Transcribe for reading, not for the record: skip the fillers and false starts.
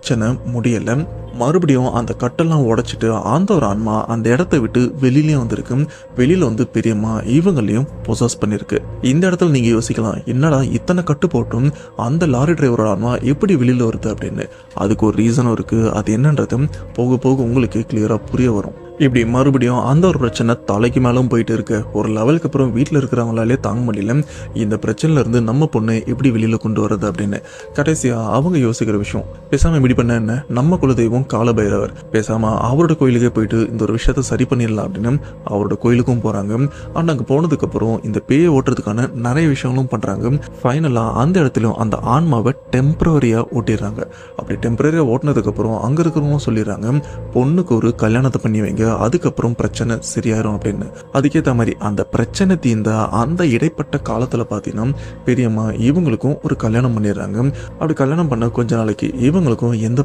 பிரச்சனை முடியல. மறுபடியும் அந்த கட்டெல்லாம் உடைச்சிட்டு அந்த ஒரு ஆன்மா அந்த இடத்த விட்டு வெளியிலயும் வந்திருக்கு. வெளியில வந்து பெரியம்மா இவங்களையும் பொசஸ் பண்ணிருக்கு. இந்த இடத்துல நீங்க யோசிக்கலாம், என்னடா இத்தனை கட்டு போட்டும் அந்த லாரி டிரைவரோட ஆன்மா எப்படி வெளியில வருது அப்படின்னு. அதுக்கு ஒரு ரீசனும் இருக்கு. அது என்னன்றது போக போக உங்களுக்கு கிளியரா புரிய வரும். இப்படி மறுபடியும் அந்த ஒரு பிரச்சனை தலைக்கு மேலும் போயிட்டு இருக்கு. ஒரு லெவலுக்கு அப்புறம் வீட்டில் இருக்கிறவங்களாலே தாங்க முடியல, இந்த பிரச்சனைல இருந்து நம்ம பொண்ணு எப்படி வெளியில கொண்டு வர்றது அப்படின்னு. கடைசியா அவங்க யோசிக்கிற விஷயம், பேசாம இப்படி பண்ண என்ன, நம்ம குலதெய்வம் காலபைரவர், பேசாம அவரோட கோயிலுக்கே போயிட்டு இந்த ஒரு விஷயத்த சரி பண்ணிடலாம் அப்படின்னு அவரோட கோயிலுக்கும் போறாங்க. அண்ட் அங்கே போனதுக்கு அப்புறம் இந்த பேயை ஓட்டுறதுக்கான நிறைய விஷயங்களும் பண்றாங்க. ஃபைனலா அந்த இடத்துலயும் அந்த ஆன்மாவை டெம்பரரியா ஓட்டிடுறாங்க. அப்படி டெம்பரரியா ஓட்டினதுக்கு அப்புறம் அங்க இருக்கிறவங்க சொல்லிடுறாங்க, பொண்ணுக்கு ஒரு கல்யாணத்தை பண்ணி வைங்க, அதுக்கப்புறம் பிரச்சனை சரியாயிரும் அப்படின்னு. அதுக்கேற்ற மாதிரி அந்த பிரச்சனை தீர்ந்த அந்த இடைப்பட்ட காலத்துல பாத்தீங்கன்னா பெரியம்மா இவங்களுக்கும் ஒரு கல்யாணம் பண்ணிடுறாங்க. அப்படி கல்யாணம் பண்ண கொஞ்ச நாளைக்கு இவங்களுக்கும் எந்த